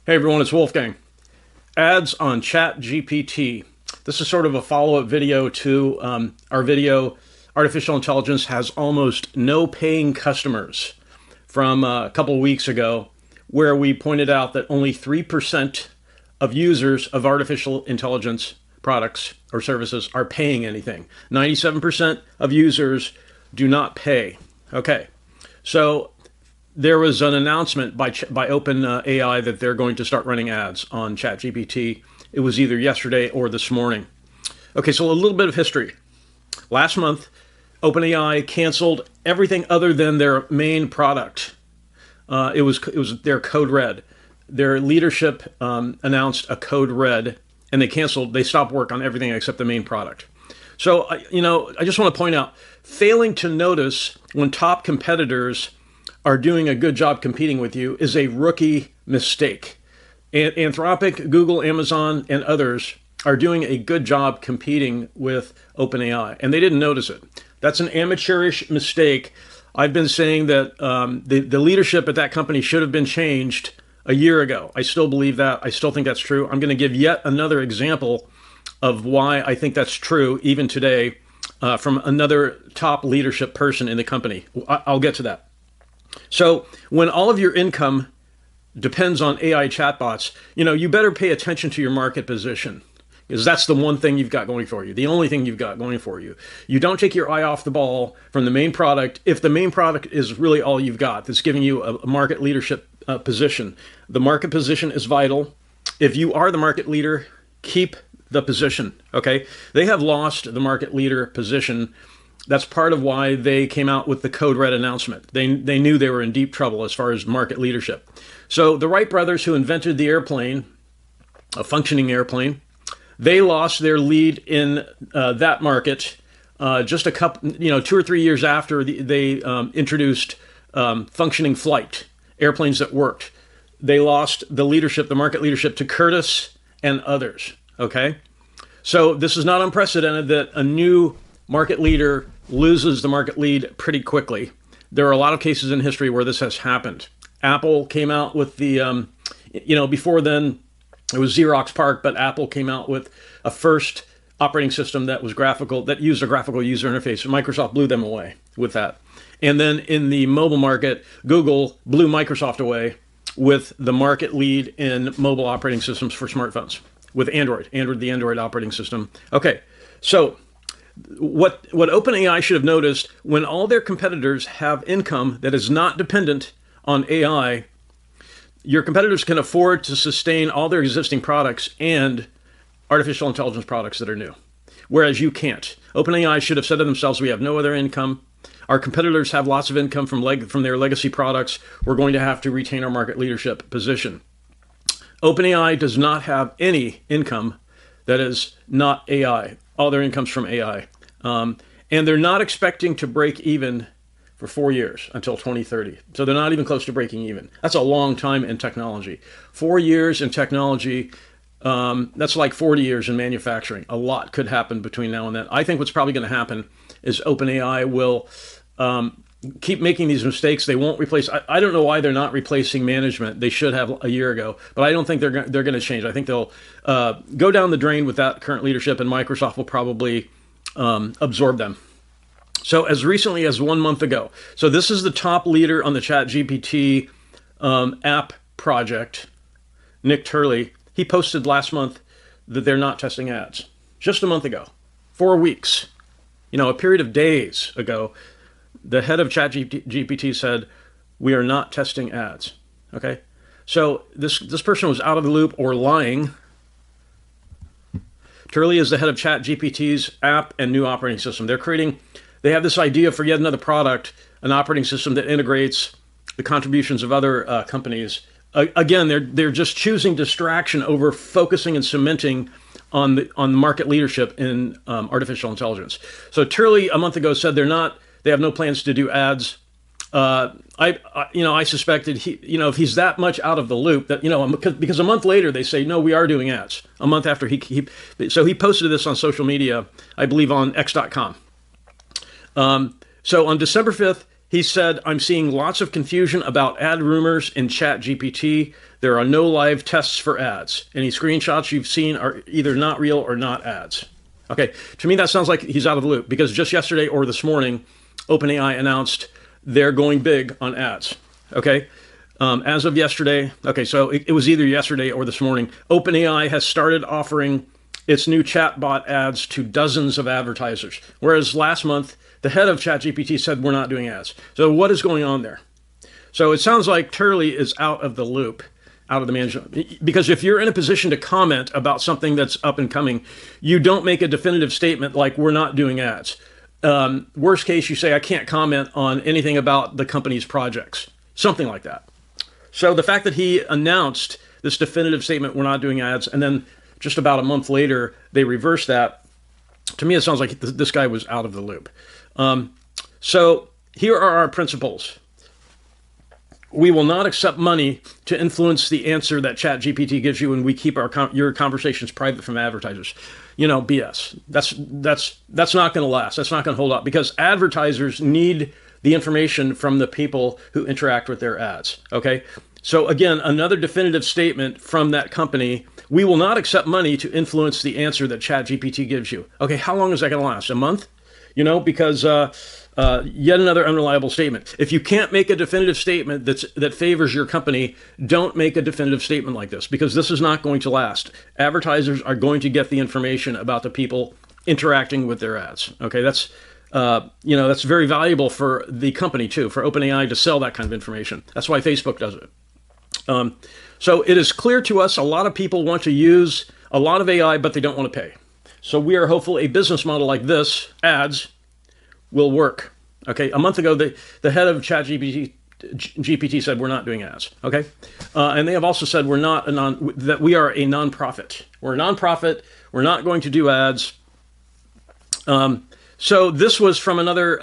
Hey everyone, it's Wolfgang. Ads on ChatGPT. This is sort of a follow-up video to our video, Artificial Intelligence Has Almost No Paying Customers, from a couple of weeks ago, where we pointed out that only 3% of users of artificial intelligence products or services are paying anything. 97% of users do not pay. Okay, so there was an announcement by OpenAI that they're going to start running ads on ChatGPT. It was either yesterday or this morning. Okay, so a little bit of history. Last month, OpenAI canceled everything other than their main product. It was their code red. Their leadership announced a code red, and they stopped work on everything except the main product. So, I just want to point out, failing to notice when top competitors are doing a good job competing with you is a rookie mistake. Anthropic, Google, Amazon, and others are doing a good job competing with OpenAI, and they didn't notice it. That's an amateurish mistake. I've been saying that the leadership at that company should have been changed a year ago. I still believe that. I still think that's true. I'm going to give yet another example of why I think that's true, even today, from another top leadership person in the company. I'll get to that. So when all of your income depends on AI chatbots, you better pay attention to your market position, because that's the one thing you've got going for you, the only thing you've got going for you. You don't take your eye off the ball from the main product if the main product is really all you've got that's giving you a market leadership position. The market position is vital. If you are the market leader, keep the position, okay? They have lost the market leader position. That's part of why they came out with the code red announcement. They knew they were in deep trouble as far as market leadership. So the Wright brothers, who invented the airplane, a functioning airplane, they lost their lead in that market just a couple, 2 or 3 years after they introduced functioning flight, airplanes that worked. They lost the leadership, the market leadership, to Curtiss and others, okay? So this is not unprecedented that a new market leader loses the market lead pretty quickly. There are a lot of cases in history where this has happened. Apple came out with the, before then it was Xerox PARC, but Apple came out with a first operating system that was graphical, that used a graphical user interface. Microsoft blew them away with that. And then in the mobile market, Google blew Microsoft away with the market lead in mobile operating systems for smartphones with Android, the Android operating system. Okay, so what OpenAI should have noticed, when all their competitors have income that is not dependent on AI, your competitors can afford to sustain all their existing products and artificial intelligence products that are new, whereas you can't. OpenAI should have said to themselves, we have no other income. Our competitors have lots of income from their legacy products. We're going to have to retain our market leadership position. OpenAI does not have any income that is not AI. All their income's from AI. And they're not expecting to break even for 4 years until 2030. So they're not even close to breaking even. That's a long time in technology. 4 years in technology, that's like 40 years in manufacturing. A lot could happen between now and then. I think what's probably going to happen is OpenAI will keep making these mistakes. They won't replace. I don't know why they're not replacing management. They should have a year ago, but I don't think they're going to change. I think they'll go down the drain with that current leadership, and Microsoft will probably absorb them. So as recently as 1 month ago, so this is the top leader on the ChatGPT app project, Nick Turley. He posted last month that they're not testing ads. Just a month ago, 4 weeks, a period of days ago, the head of ChatGPT said, we are not testing ads, okay? So this person was out of the loop or lying. Turley is the head of ChatGPT's app and new operating system. They have this idea for yet another product, an operating system that integrates the contributions of other companies. Again, they're just choosing distraction over focusing and cementing on the market leadership in artificial intelligence. So Turley a month ago said they have no plans to do ads. I suspected if he's that much out of the loop that, because a month later they say, no, we are doing ads. A month after so he posted this on social media, I believe on x.com. So on December 5th, He said, I'm seeing lots of confusion about ad rumors in ChatGPT. There are no live tests for ads. Any screenshots you've seen are either not real or not ads. Okay, to me that sounds like he's out of the loop, because just yesterday or this morning, OpenAI announced they're going big on ads. Okay, as of yesterday, okay, so it was either yesterday or this morning, OpenAI has started offering its new chatbot ads to dozens of advertisers, whereas last month, the head of ChatGPT said we're not doing ads. So what is going on there? So it sounds like Turley is out of the loop, out of the management. Because if you're in a position to comment about something that's up and coming, you don't make a definitive statement like we're not doing ads. Worst case, you say I can't comment on anything about the company's projects, something like that. So the fact that he announced this definitive statement, we're not doing ads, and then just about a month later, they reversed that, to me, it sounds like this guy was out of the loop. So here are our principles. We will not accept money to influence the answer that ChatGPT gives you, and we keep your conversations private from advertisers. You know, BS. That's not going to last. That's not going to hold up, because advertisers need the information from the people who interact with their ads. Okay. So again, another definitive statement from that company. We will not accept money to influence the answer that ChatGPT gives you. Okay. How long is that going to last? A month? You know, because yet another unreliable statement. If you can't make a definitive statement that favors your company, don't make a definitive statement like this, because this is not going to last. Advertisers are going to get the information about the people interacting with their ads. Okay, that's that's very valuable for the company too, for OpenAI to sell that kind of information. That's why Facebook does it. So it is clear to us a lot of people want to use a lot of AI, but they don't want to pay. So we are hopeful a business model like this, ads, will work. Okay, a month ago, the head of ChatGPT said we're not doing ads. Okay, and they have also said that we are a nonprofit. We're a nonprofit. We're not going to do ads. So this was from another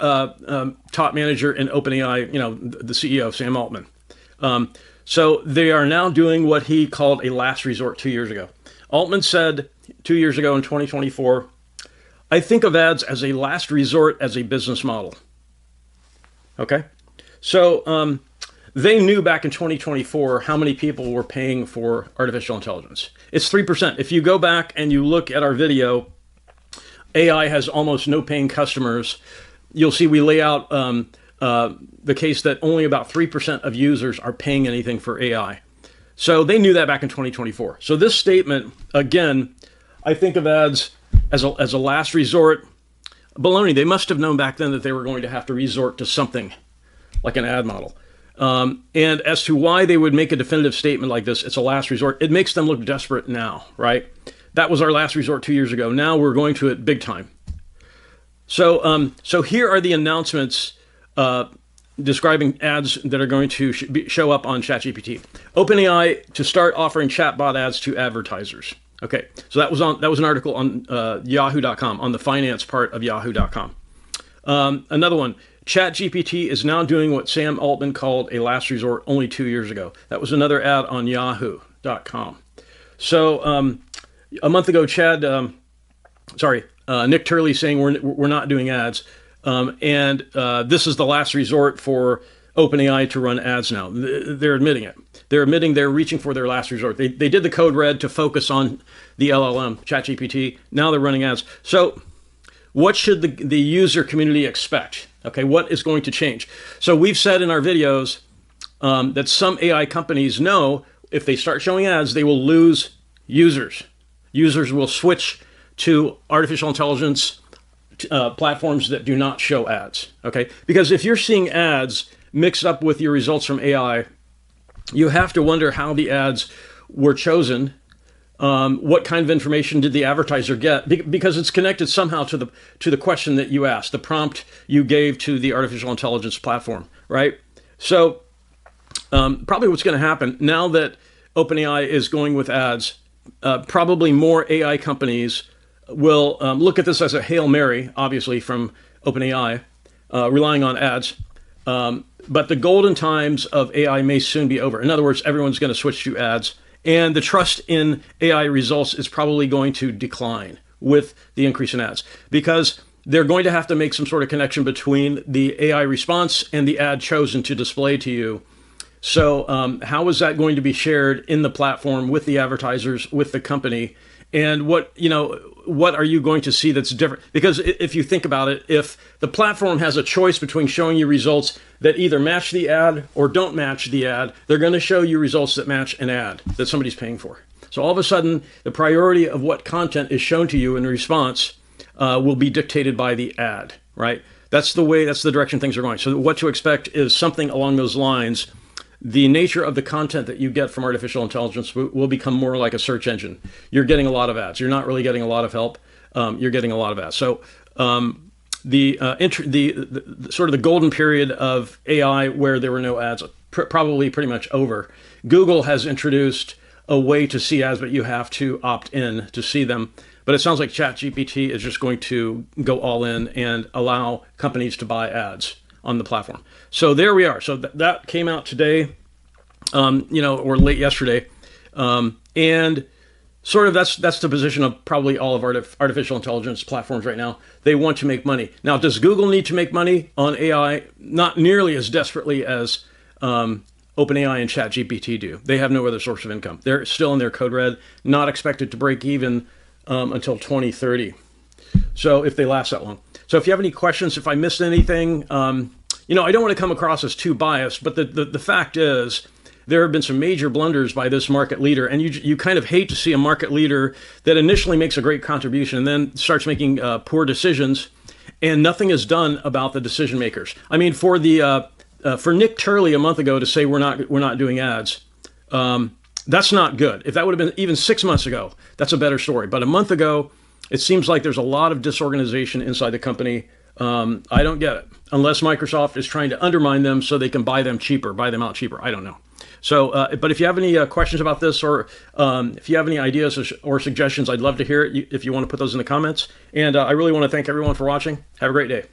top manager in OpenAI. The CEO, Sam Altman. So they are now doing what he called a last resort 2 years ago. Altman said 2 years ago in 2024, I think of ads as a last resort as a business model. Okay. So they knew back in 2024 how many people were paying for artificial intelligence. It's 3%. If you go back and you look at our video, AI has almost no paying customers. You'll see we lay out the case that only about 3% of users are paying anything for AI. So they knew that back in 2024. So this statement, again, I think of ads as a last resort. Baloney. They must have known back then that they were going to have to resort to something like an ad model. And as to why they would make a definitive statement like this, it's a last resort, it makes them look desperate now, right? That was our last resort 2 years ago. Now we're going to it big time. So here are the announcements describing ads that are going to show up on ChatGPT. OpenAI to start offering chatbot ads to advertisers. Okay, so that was an article on Yahoo.com, on the finance part of Yahoo.com. Another one, ChatGPT is now doing what Sam Altman called a last resort only 2 years ago. That was another ad on Yahoo.com. So a month ago, Nick Turley saying we're not doing ads, and this is the last resort for OpenAI to run ads now. They're admitting it. They're admitting they're reaching for their last resort. They did the code red to focus on the LLM, ChatGPT. Now they're running ads. So what should the user community expect? Okay, what is going to change? So we've said in our videos that some AI companies know if they start showing ads, they will lose users. Users will switch to artificial intelligence platforms that do not show ads. Okay, because if you're seeing ads mixed up with your results from AI, you have to wonder how the ads were chosen. What kind of information did the advertiser get? Because it's connected somehow to the question that you asked, the prompt you gave to the artificial intelligence platform, right? So probably what's going to happen now that OpenAI is going with ads, probably more AI companies will look at this as a Hail Mary, obviously from OpenAI, relying on ads. But the golden times of AI may soon be over. In other words, everyone's going to switch to ads. And the trust in AI results is probably going to decline with the increase in ads. Because they're going to have to make some sort of connection between the AI response and the ad chosen to display to you. So how is that going to be shared in the platform with the advertisers, with the company? And what are you going to see that's different? Because if you think about it, if the platform has a choice between showing you results that either match the ad or don't match the ad, they're going to show you results that match an ad that somebody's paying for. So all of a sudden, the priority of what content is shown to you in response will be dictated by the ad, right? That's the direction things are going. So what to expect is something along those lines. The nature of the content that you get from artificial intelligence will become more like a search engine. You're getting a lot of ads. You're not really getting a lot of help. You're getting a lot of ads. So the sort of the golden period of AI where there were no ads, probably pretty much over. Google has introduced a way to see ads, but you have to opt in to see them. But it sounds like ChatGPT is just going to go all in and allow companies to buy ads on the platform. So there we are. So that came out today, or late yesterday. And sort of that's the position of probably all of artificial intelligence platforms right now. They want to make money. Now, does Google need to make money on AI? Not nearly as desperately as OpenAI and ChatGPT do. They have no other source of income. They're still in their code red, not expected to break even until 2030. So if they last that long. So if you have any questions, if I missed anything, I don't want to come across as too biased, but the fact is there have been some major blunders by this market leader, and you kind of hate to see a market leader that initially makes a great contribution and then starts making poor decisions, and nothing is done about the decision makers. I mean, for Nick Turley a month ago to say we're not doing ads, that's not good. If that would have been even 6 months ago, that's a better story. But a month ago, it seems like there's a lot of disorganization inside the company. I don't get it. Unless Microsoft is trying to undermine them so they can buy them out cheaper. I don't know. So, but if you have any questions about this, or if you have any ideas or suggestions, I'd love to hear it if you want to put those in the comments. And I really want to thank everyone for watching. Have a great day.